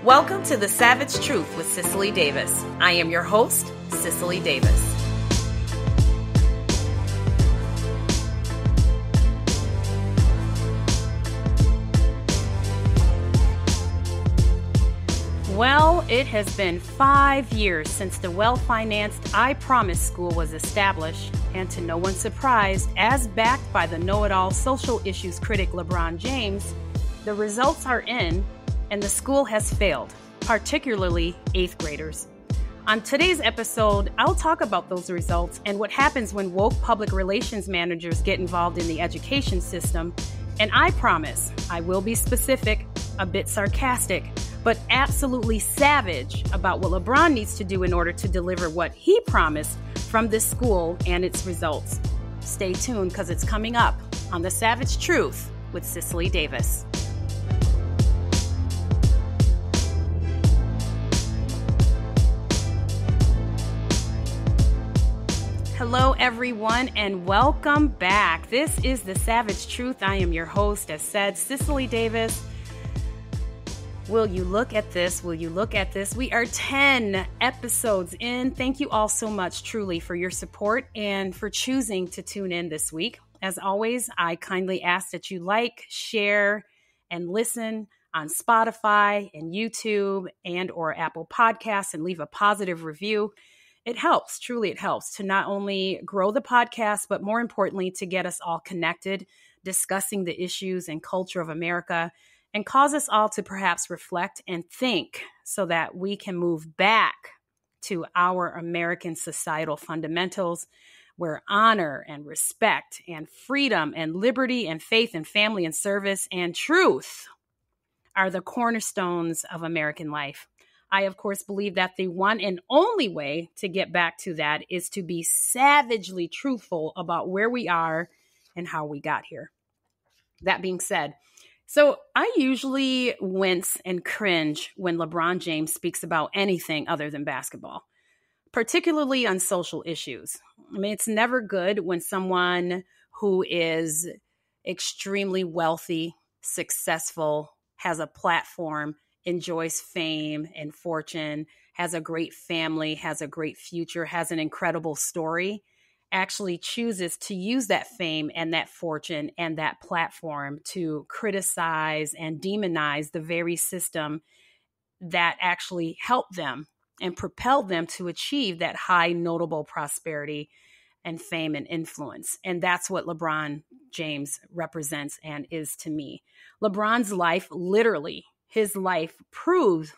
Welcome to The Savage Truth with Cicely Davis. I am your host, Cicely Davis. Well, it has been 5 years since the well-financed I Promise School was established, and to no one's surprise, as backed by the know-it-all social issues critic LeBron James, the results are in, and the school has failed, particularly 8th graders. On today's episode, I'll talk about those results and what happens when woke public relations managers get involved in the education system. And I promise, I will be specific, a bit sarcastic, but absolutely savage about what LeBron needs to do in order to deliver what he promised from this school and its results. Stay tuned because it's coming up on The Savage Truth with Cicely Davis. Hello, everyone, and welcome back. This is The Savage Truth. I am your host, as said, Cicely Davis. Will you look at this? Will you look at this? We are 10 episodes in. Thank you all so much, truly, for your support and for choosing to tune in this week. As always, I kindly ask that you like, share, and listen on Spotify and YouTube and or Apple Podcasts and leave a positive review. It helps, truly it helps to not only grow the podcast, but more importantly, to get us all connected, discussing the issues and culture of America, and cause us all to perhaps reflect and think so that we can move back to our American societal fundamentals where honor and respect and freedom and liberty and faith and family and service and truth are the cornerstones of American life. I, of course, believe that the one and only way to get back to that is to be savagely truthful about where we are and how we got here. That being said, so I usually wince and cringe when LeBron James speaks about anything other than basketball, particularly on social issues. I mean, it's never good when someone who is extremely wealthy, successful, has a platform, enjoys fame and fortune, has a great family, has a great future, has an incredible story, actually chooses to use that fame and that fortune and that platform to criticize and demonize the very system that actually helped them and propelled them to achieve that high notable prosperity and fame and influence. And that's what LeBron James represents and is to me. LeBron's life, literally, his life proves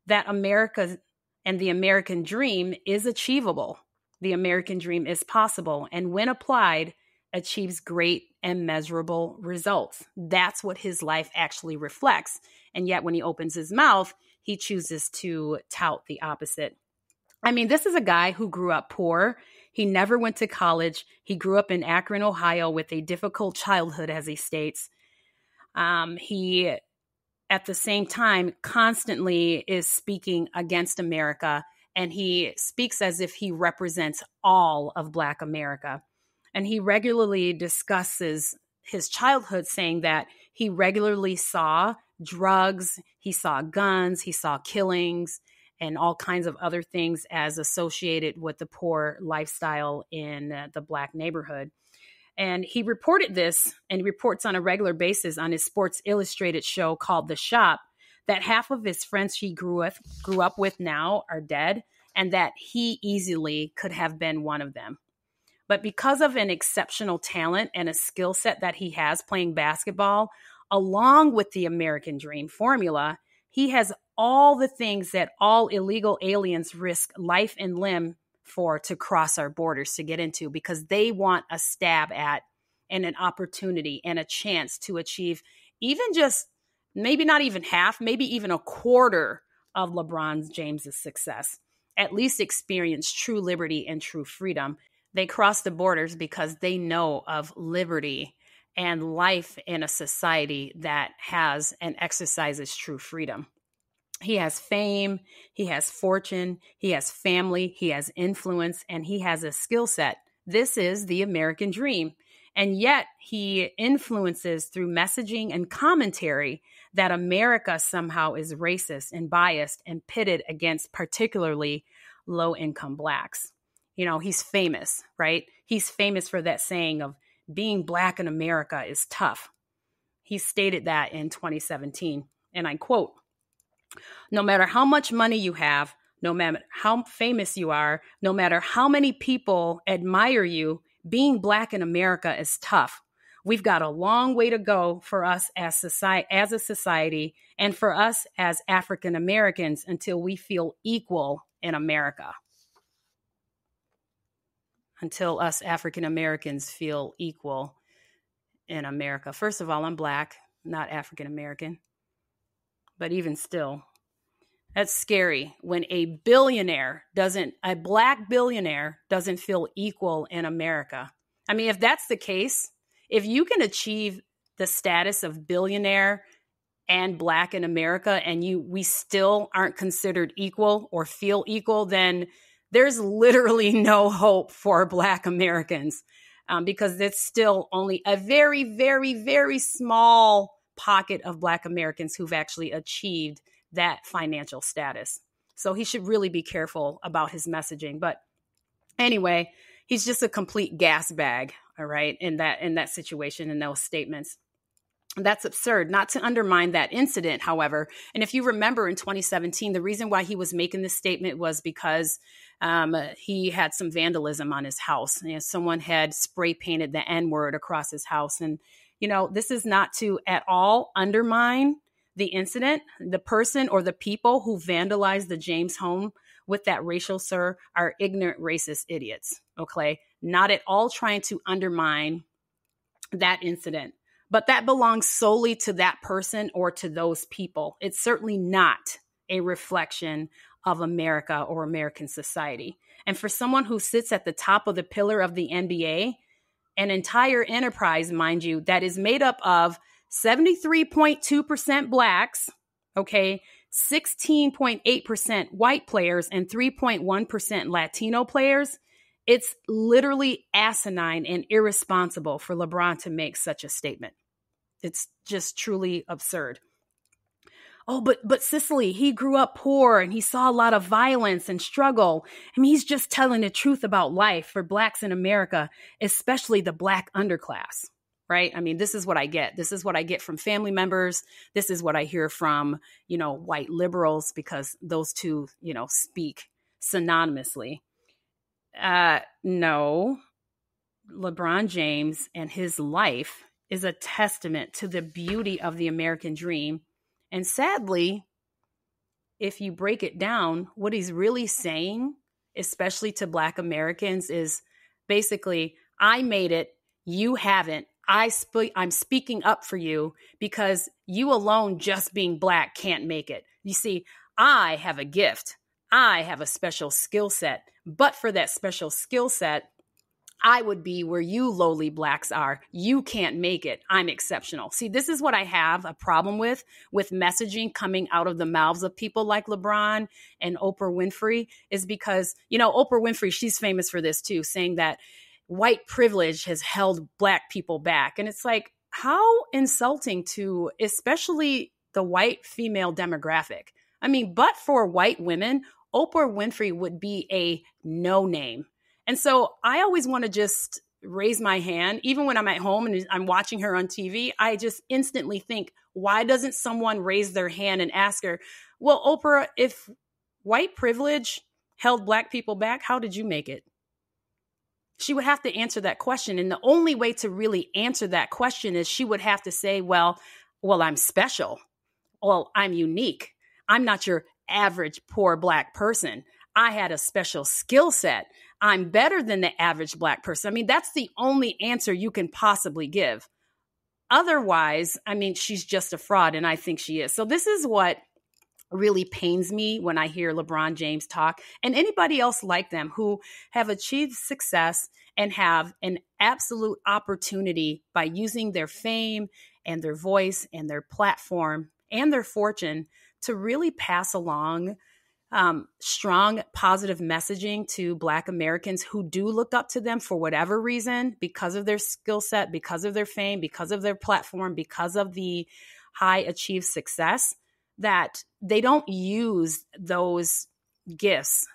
that America and the American dream is achievable. The American dream is possible, and when applied, achieves great and measurable results. That's what his life actually reflects. And yet when he opens his mouth, he chooses to tout the opposite. I mean, this is a guy who grew up poor. He never went to college. He grew up in Akron, Ohio, with a difficult childhood, as he states. He at the same time, constantly is speaking against America, and he speaks as if he represents all of Black America. And he regularly discusses his childhood, saying that he regularly saw drugs, he saw guns, he saw killings, and all kinds of other things as associated with the poor lifestyle in the Black neighborhood. And he reported this, and he reports on a regular basis on his Sports Illustrated show called The Shop, that half of his friends he grew up with now are dead, and that he easily could have been one of them. But because of an exceptional talent and a skill set that he has playing basketball, along with the American dream formula, he has all the things that all illegal aliens risk life and limb for to cross our borders to get into, because they want a stab at and an opportunity and a chance to achieve even just maybe not even half, maybe even a quarter of LeBron James's success, at least experience true liberty and true freedom. They cross the borders because they know of liberty and life in a society that has and exercises true freedom. He has fame, he has fortune, he has family, he has influence, and he has a skill set. This is the American dream. And yet he influences through messaging and commentary that America somehow is racist and biased and pitted against particularly low-income Blacks. You know, he's famous, right? He's famous for that saying of being Black in America is tough. He stated that in 2017, and I quote, "No matter how much money you have, no matter how famous you are, no matter how many people admire you, being Black in America is tough. We've got a long way to go for us as a society and for us as African Americans until we feel equal in America." Until us African Americans feel equal in America. First of all, I'm Black, not African American. But even still, that's scary when a Black billionaire doesn't feel equal in America. I mean, if that's the case, if you can achieve the status of billionaire and Black in America and we still aren't considered equal or feel equal, then there's literally no hope for Black Americans, because it's still only a very, very, very small pocket of Black Americans who've actually achieved that financial status. So he should really be careful about his messaging. But anyway, he's just a complete gas bag, all right, in that situation, in those statements. That's absurd. Not to undermine that incident, however. And if you remember in 2017, the reason why he was making this statement was because he had some vandalism on his house. You know, someone had spray painted the N-word across his house. And, you know, this is not to at all undermine the incident. The person or the people who vandalized the James home with that racial slur are ignorant, racist idiots. Okay. Not at all trying to undermine that incident. But that belongs solely to that person or to those people. It's certainly not a reflection of America or American society. And for someone who sits at the top of the pillar of the NBA, an entire enterprise, mind you, that is made up of 73.2% Blacks, okay, 16.8% white players, and 3.1% Latino players, it's literally asinine and irresponsible for LeBron to make such a statement. It's just truly absurd. Oh, but Cicely, he grew up poor and he saw a lot of violence and struggle. I mean, he's just telling the truth about life for Blacks in America, especially the Black underclass, right? I mean, this is what I get. This is what I get from family members. This is what I hear from, you know, white liberals, because those two, you know, speak synonymously. No, LeBron James and his life is a testament to the beauty of the American dream. And sadly, if you break it down, what he's really saying, especially to Black Americans, is basically, I made it, you haven't. I'm speaking up for you because you alone just being Black can't make it. You see, I have a gift. I have a special skill set. But for that special skill set, I would be where you lowly Blacks are. You can't make it. I'm exceptional. See, this is what I have a problem with messaging coming out of the mouths of people like LeBron and Oprah Winfrey, is because, you know, Oprah Winfrey, she's famous for this too, saying that white privilege has held Black people back. And it's like, how insulting to especially the white female demographic. I mean, but for white women, Oprah Winfrey would be a no name. And so I always want to just raise my hand, even when I'm at home and I'm watching her on TV, I just instantly think, why doesn't someone raise their hand and ask her, well, Oprah, if white privilege held Black people back, how did you make it? She would have to answer that question. And the only way to really answer that question is she would have to say, well, I'm special. Well, I'm unique. I'm not your average poor Black person. I had a special skill set. I'm better than the average Black person. I mean, that's the only answer you can possibly give. Otherwise, I mean, she's just a fraud, and I think she is. So this is what really pains me when I hear LeBron James talk, and anybody else like them who have achieved success and have an absolute opportunity by using their fame and their voice and their platform and their fortune to really pass along strong, positive messaging to Black Americans who do look up to them for whatever reason, because of their skill set, because of their fame, because of their platform, because of the high achieved success, that they don't use those gifts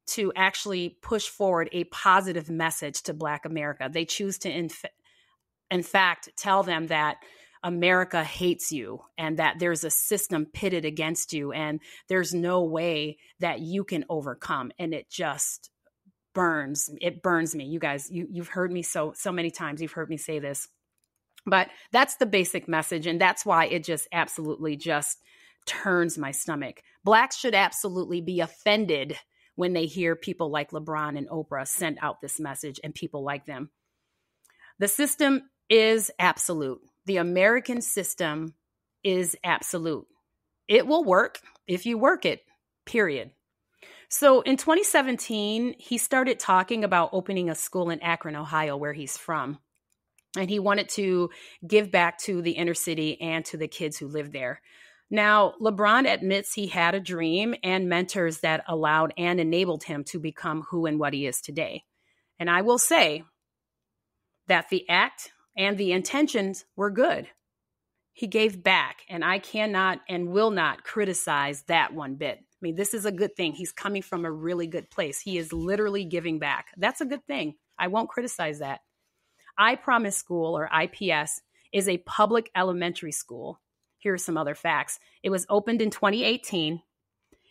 to actually push forward a positive message to Black America. They choose to, in fact, tell them that America hates you and that there's a system pitted against you and there's no way that you can overcome. And it just burns. It burns me. You guys, you've heard me so many times. You've heard me say this. But that's the basic message. And that's why it just absolutely just turns my stomach. Blacks should absolutely be offended when they hear people like LeBron and Oprah send out this message and people like them. The system is absolute. The American system is absolute. It will work if you work it, period. So in 2017, he started talking about opening a school in Akron, Ohio, where he's from. And he wanted to give back to the inner city and to the kids who live there. Now, LeBron admits he had a dream and mentors that allowed and enabled him to become who and what he is today. And I will say that the act and the intentions were good. He gave back, and I cannot and will not criticize that one bit. I mean, this is a good thing. He's coming from a really good place. He is literally giving back. That's a good thing. I won't criticize that. I Promise School, or IPS, is a public elementary school. Here are some other facts. It was opened in 2018.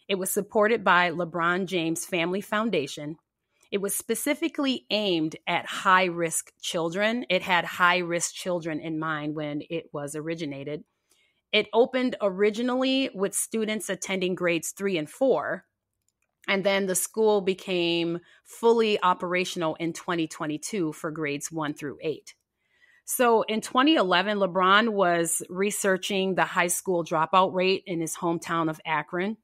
It was supported by LeBron James Family Foundation. It was specifically aimed at high-risk children. It had high-risk children in mind when it was originated. It opened originally with students attending grades 3 and 4, and then the school became fully operational in 2022 for grades 1 through 8. So in 2011, LeBron was researching the high school dropout rate in his hometown of Akron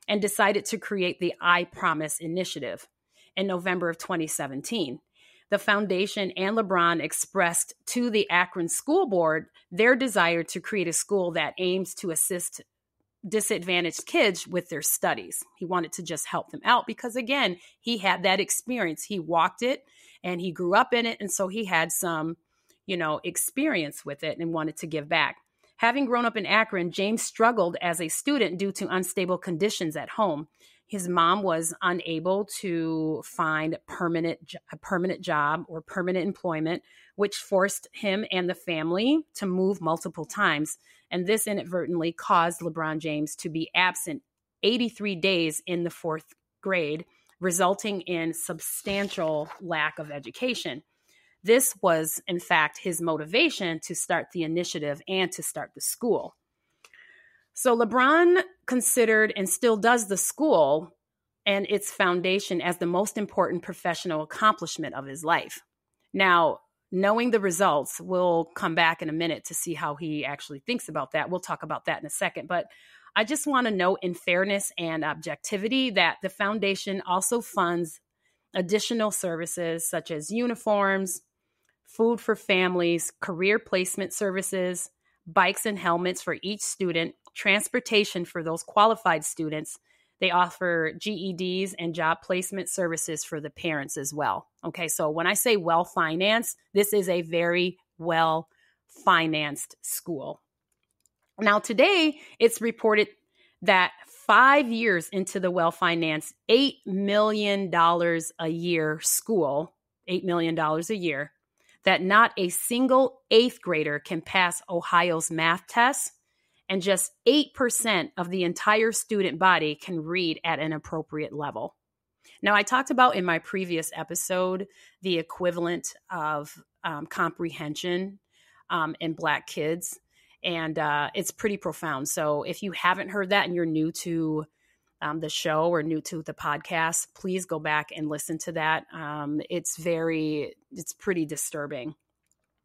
and decided to create the I Promise initiative in November of 2017. The foundation and LeBron expressed to the Akron School Board their desire to create a school that aims to assist disadvantaged kids with their studies. He wanted to just help them out because, again, he had that experience. He walked it and he grew up in it. And so he had some, experience with it and wanted to give back. Having grown up in Akron, James struggled as a student due to unstable conditions at home. His mom was unable to find a permanent job or permanent employment, which forced him and the family to move multiple times. And this inadvertently caused LeBron James to be absent 83 days in the 4th grade, resulting in substantial lack of education. This was, in fact, his motivation to start the initiative and to start the school. So LeBron considered and still does the school and its foundation as the most important professional accomplishment of his life. Now, knowing the results, we'll come back in a minute to see how he actually thinks about that. We'll talk about that in a second. But I just want to note, in fairness and objectivity, that the foundation also funds additional services such as uniforms, food for families, career placement services, bikes and helmets for each student, transportation for those qualified students. They offer GEDs and job placement services for the parents as well. Okay, so when I say well-financed, this is a very well-financed school. Now, today, it's reported that 5 years into the well-financed $8 million a year school, $8 million a year, that not a single 8th grader can pass Ohio's math tests, and just 8% of the entire student body can read at an appropriate level. Now, I talked about in my previous episode the equivalent of comprehension in Black kids, and it's pretty profound. So if you haven't heard that and you're new to the show or new to the podcast, please go back and listen to that. It's pretty disturbing.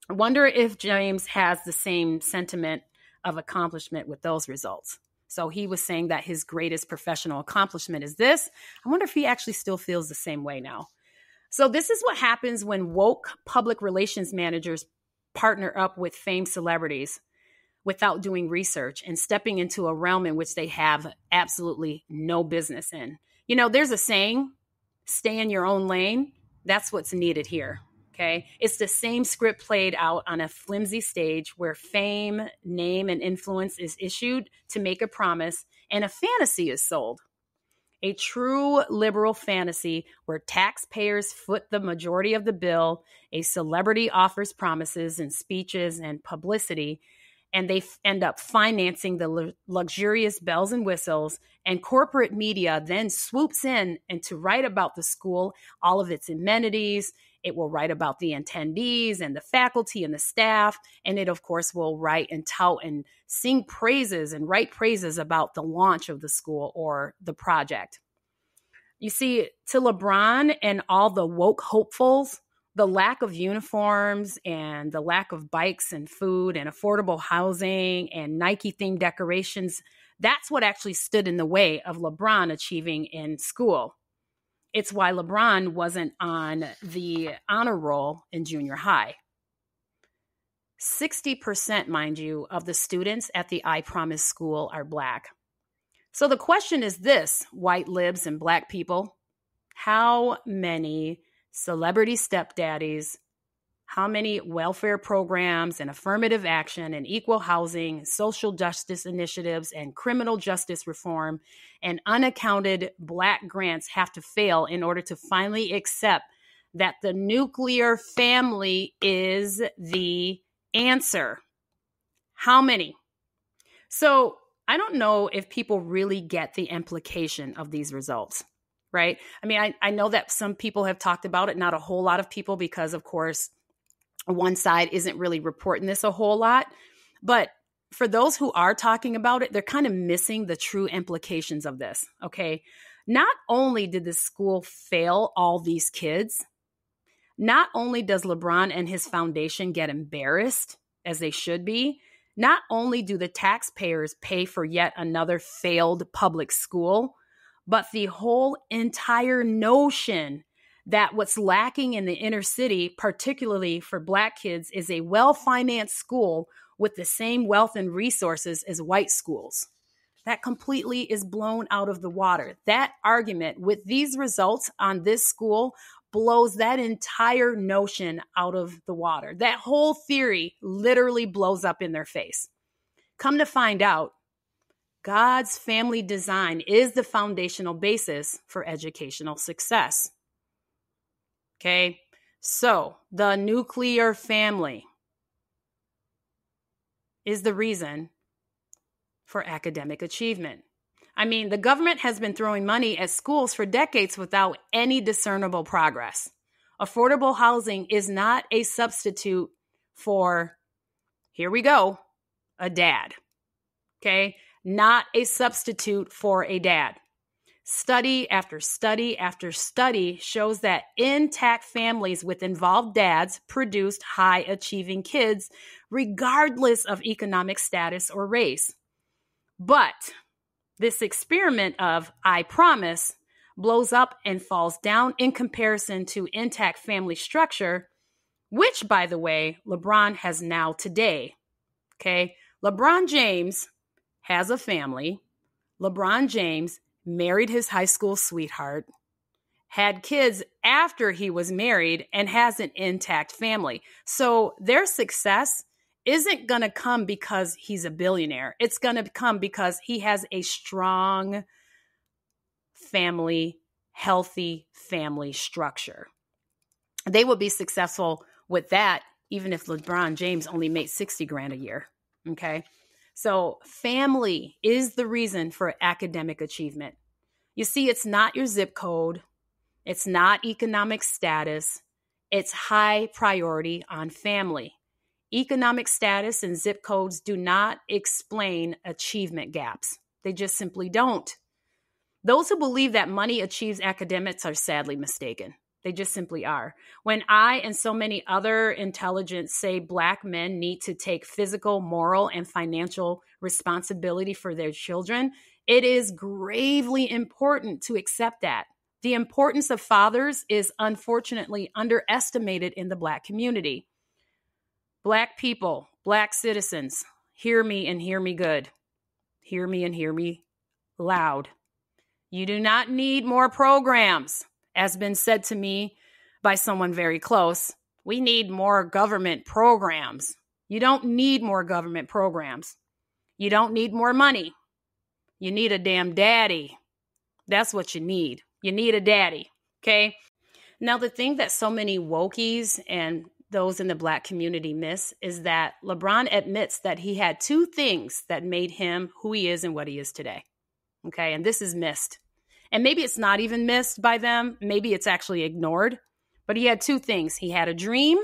I wonder if James has the same sentiment of accomplishment with those results. So he was saying that his greatest professional accomplishment is this. I wonder if he actually still feels the same way now. So this is what happens when woke public relations managers partner up with famed celebrities without doing research and stepping into a realm in which they have absolutely no business in. You know, there's a saying, stay in your own lane. That's what's needed here. Okay. It's the same script played out on a flimsy stage where fame, name, and influence is issued to make a promise and a fantasy is sold. A true liberal fantasy where taxpayers foot the majority of the bill, a celebrity offers promises and speeches and publicity, and they end up financing the luxurious bells and whistles, and corporate media then swoops in and to write about the school, all of its amenities. It will write about the attendees and the faculty and the staff, and it, of course, will write and tout and sing praises and write praises about the launch of the school or the project. You see, to LeBron and all the woke hopefuls, the lack of uniforms and the lack of bikes and food and affordable housing and Nike-themed decorations, that's what actually stood in the way of LeBron achieving in school. It's why LeBron wasn't on the honor roll in junior high. 60%, mind you, of the students at the I Promise school are Black. So the question is this, white libs and Black people: how many celebrity stepdaddies, how many welfare programs and affirmative action and equal housing, social justice initiatives and criminal justice reform and unaccounted Black grants have to fail in order to finally accept that the nuclear family is the answer? How many? So I don't know if people really get the implication of these results, right? I mean, I know that some people have talked about it, not a whole lot of people, because of course, one side isn't really reporting this a whole lot. But for those who are talking about it, they're kind of missing the true implications of this, okay? Not only did the school fail all these kids, not only does LeBron and his foundation get embarrassed, as they should be, not only do the taxpayers pay for yet another failed public school, but the whole entire notion that what's lacking in the inner city, particularly for Black kids, is a well-financed school with the same wealth and resources as white schools. That completely is blown out of the water. That argument with these results on this school blows that entire notion out of the water. That whole theory literally blows up in their face. Come to find out, God's family design is the foundational basis for educational success. Okay, so the nuclear family is the reason for academic achievement. I mean, the government has been throwing money at schools for decades without any discernible progress. Affordable housing is not a substitute for, here we go, a dad. Okay, not a substitute for a dad. Study after study after study shows that intact families with involved dads produced high-achieving kids, regardless of economic status or race. But this experiment of I promise blows up and falls down in comparison to intact family structure, which, by the way, LeBron has now today. Okay, LeBron James has a family. LeBron James married his high school sweetheart, had kids after he was married, and has an intact family. So their success isn't going to come because he's a billionaire. It's going to come because he has a strong family, healthy family structure. They will be successful with that, even if LeBron James only made $60,000 a year. Okay. So family is the reason for academic achievement. You see, it's not your zip code. It's not economic status. It's high priority on family. Economic status and zip codes do not explain achievement gaps. They just simply don't. Those who believe that money achieves academics are sadly mistaken. They just simply are. When I and so many other intelligents say Black men need to take physical, moral, and financial responsibility for their children, it is gravely important to accept that. The importance of fathers is unfortunately underestimated in the Black community. Black people, Black citizens, hear me and hear me good. Hear me and hear me loud. You do not need more programs, as been said to me by someone very close. We need more government programs. You don't need more government programs. You don't need more money. You need a damn daddy. That's what you need. You need a daddy, okay? Now, the thing that so many wokies and those in the Black community miss is that LeBron admits that he had two things that made him who he is and what he is today, okay? And this is missed. And maybe it's not even missed by them. Maybe it's actually ignored. But he had two things. He had a dream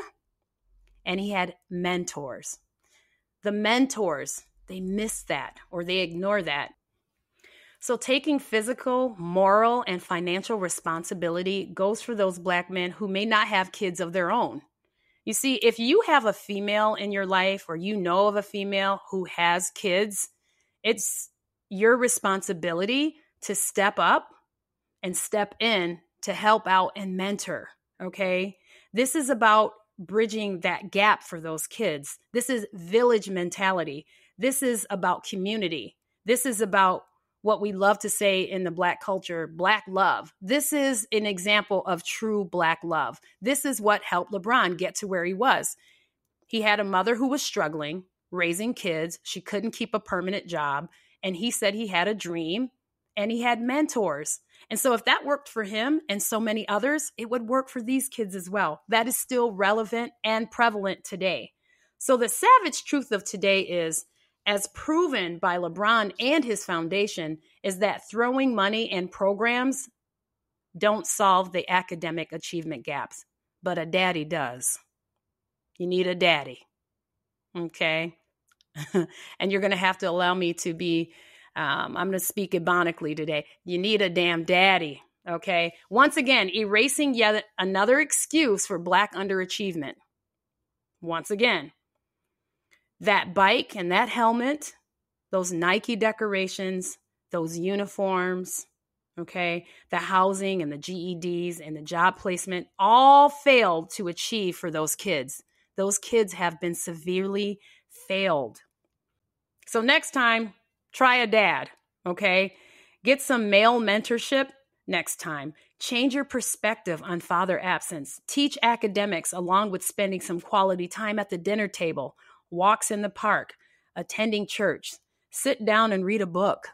and he had mentors. The mentors, they miss that or they ignore that. So taking physical, moral, and financial responsibility goes for those Black men who may not have kids of their own. You see, if you have a female in your life or you know of a female who has kids, it's your responsibility to step up and step in to help out and mentor, okay? This is about bridging that gap for those kids. This is village mentality. This is about community. This is about what we love to say in the Black culture, Black love. This is an example of true Black love. This is what helped LeBron get to where he was. He had a mother who was struggling, raising kids. She couldn't keep a permanent job. And he said he had a dream and he had mentors. And so if that worked for him and so many others, it would work for these kids as well. That is still relevant and prevalent today. So the savage truth of today is, as proven by LeBron and his foundation, is that throwing money and programs don't solve the academic achievement gaps, but a daddy does. You need a daddy, okay? And you're going to have to allow me to be, I'm going to speak ebonically today. You need a damn daddy, okay? Once again, erasing yet another excuse for Black underachievement. Once again, that bike and that helmet, those Nike decorations, those uniforms, okay, the housing and the GEDs and the job placement all failed to achieve for those kids. Those kids have been severely failed. So next time, try a dad, okay? Get some male mentorship next time. Change your perspective on father absence. Teach academics along with spending some quality time at the dinner table, walks in the park, attending church. Sit down and read a book,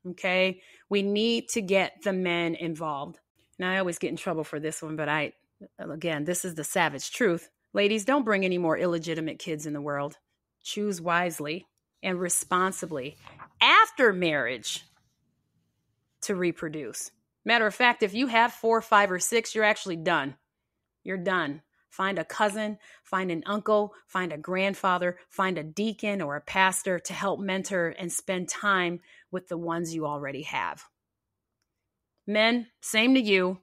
okay? We need to get the men involved. Now, I always get in trouble for this one, but again, this is the savage truth. Ladies, don't bring any more illegitimate kids in the world. Choose wisely and responsibly after marriage to reproduce. Matter of fact, if you have 4, 5, or 6, you're actually done. You're done. Find a cousin, find an uncle, find a grandfather, find a deacon or a pastor to help mentor and spend time with the ones you already have. Men, same to you.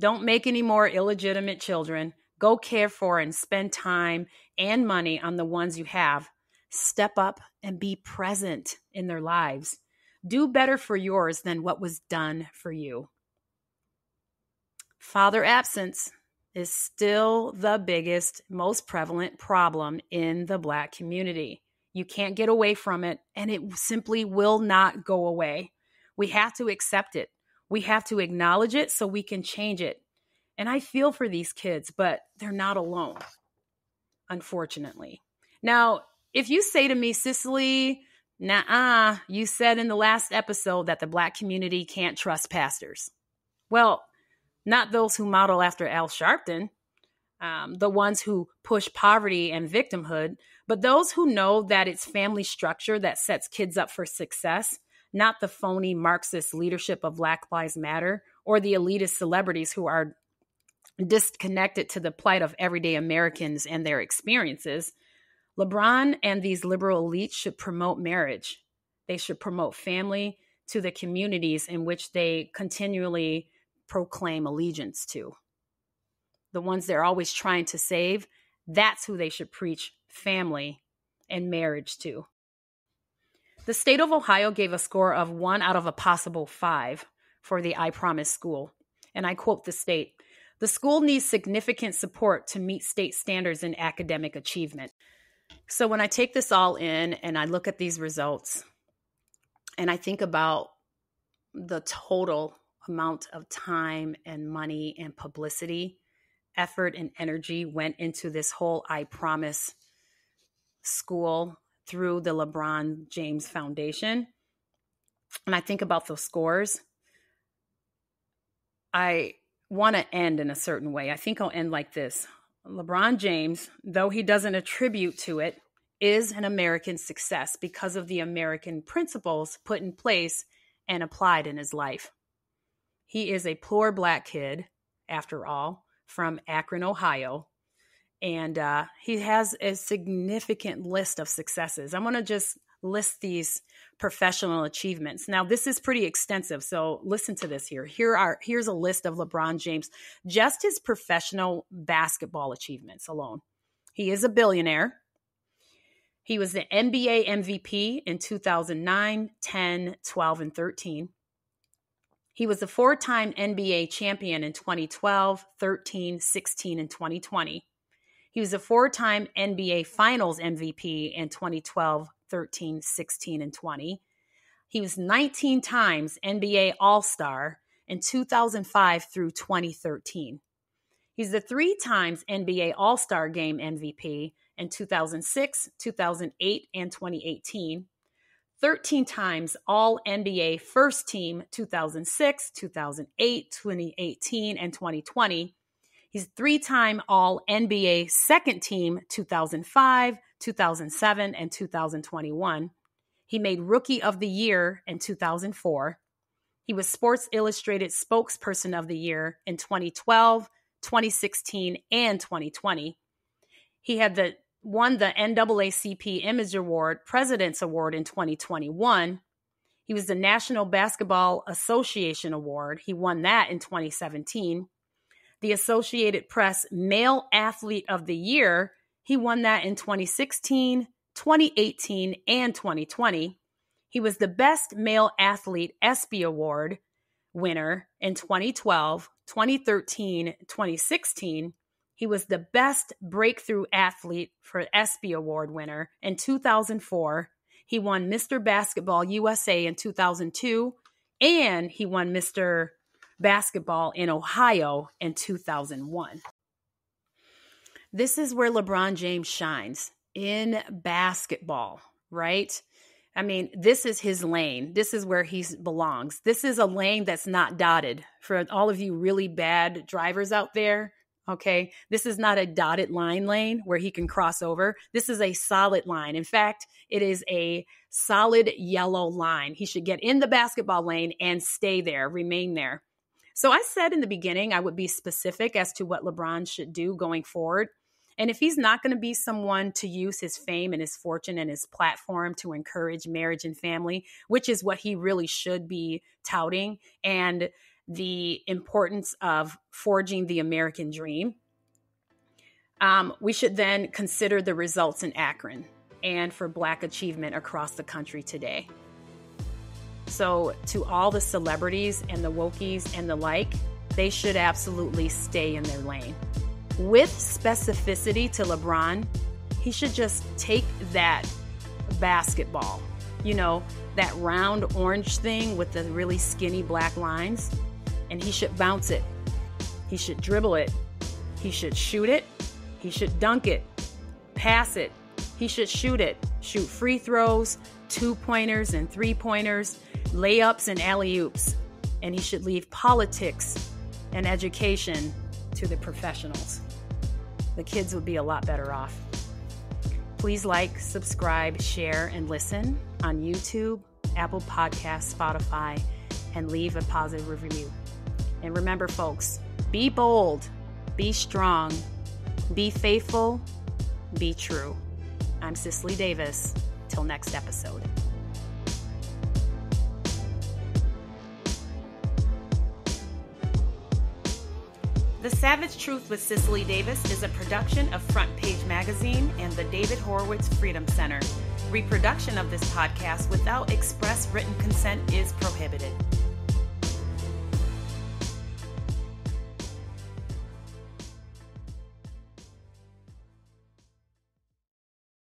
Don't make any more illegitimate children. Go care for and spend time and money on the ones you have. Step up and be present in their lives. Do better for yours than what was done for you. Father absence is still the biggest, most prevalent problem in the Black community. You can't get away from it, and it simply will not go away. We have to accept it. We have to acknowledge it so we can change it. And I feel for these kids, but they're not alone, unfortunately. Now, if you say to me, Cicely, nah, you said in the last episode that the Black community can't trust pastors. Well, not those who model after Al Sharpton, the ones who push poverty and victimhood, but those who know that it's family structure that sets kids up for success, not the phony Marxist leadership of Black Lives Matter or the elitist celebrities who are disconnected to the plight of everyday Americans and their experiences. LeBron and these liberal elites should promote marriage. They should promote family to the communities in which they continually proclaim allegiance to. The ones they're always trying to save, that's who they should preach family and marriage to. The state of Ohio gave a score of 1 out of a possible 5 for the I Promise school. And I quote the state, "The school needs significant support to meet state standards in academic achievement." So when I take this all in and I look at these results and I think about the total amount of time and money and publicity, effort and energy went into this whole I Promise school through the LeBron James Foundation, and I think about those scores, I want to end in a certain way. I think I'll end like this. LeBron James, though he doesn't attribute to it, is an American success because of the American principles put in place and applied in his life. He is a poor Black kid, after all, from Akron, Ohio, and he has a significant list of successes. I'm going to just list these professional achievements. Now, this is pretty extensive, so listen to this here. Here's a list of LeBron James, just his professional basketball achievements alone. He is a billionaire. He was the NBA MVP in 2009, 10, 12, and 13. He was a four-time NBA champion in 2012, 13, 16, and 2020. He was a four-time NBA Finals MVP in 2012, 13, 16, and 20. He was 19 times NBA All-Star in 2005 through 2013. He's the 3 times NBA All-Star Game MVP in 2006, 2008, and 2018. 13 times All-NBA First Team 2006, 2008, 2018, and 2020. He's 3-time All-NBA Second Team 2005, 2007, and 2021. He made Rookie of the Year in 2004. He was Sports Illustrated Spokesperson of the Year in 2012, 2016, and 2020. He had won the NAACP Image Award, President's Award in 2021. He was the National Basketball Association Award. He won that in 2017. The Associated Press Male Athlete of the Year, he won that in 2016, 2018, and 2020. He was the Best Male Athlete ESPY Award winner in 2012, 2013, 2016. He was the Best Breakthrough Athlete for ESPY Award winner in 2004. He won Mr. Basketball USA in 2002, and he won Mr. Basketball in Ohio in 2001. This is where LeBron James shines, in basketball, right? I mean, this is his lane. This is where he belongs. This is a lane that's not dotted. For all of you really bad drivers out there, okay, this is not a dotted line lane where he can cross over. This is a solid line. In fact, it is a solid yellow line. He should get in the basketball lane and stay there, remain there. So I said in the beginning, I would be specific as to what LeBron should do going forward. And if he's not going to be someone to use his fame and his fortune and his platform to encourage marriage and family, which is what he really should be touting, and the importance of forging the American dream, we should then consider the results in Akron and for Black achievement across the country today. So to all the celebrities and the wokies and the like, they should absolutely stay in their lane. With specificity to LeBron, he should just take that basketball, that round orange thing with the really skinny black lines, and he should bounce it. He should dribble it. He should shoot it. He should dunk it, pass it. He should shoot it, shoot free throws, 2-pointers and 3-pointers, layups and alley-oops. And he should leave politics and education to the professionals. The kids would be a lot better off. Please like, subscribe, share, and listen on YouTube, Apple Podcasts, Spotify, and leave a positive review. And remember, folks, be bold, be strong, be faithful, be true. I'm Cicely Davis. Till next episode. The Savage Truth with Cicely Davis is a production of Front Page Magazine and the David Horowitz Freedom Center. Reproduction of this podcast without express written consent is prohibited.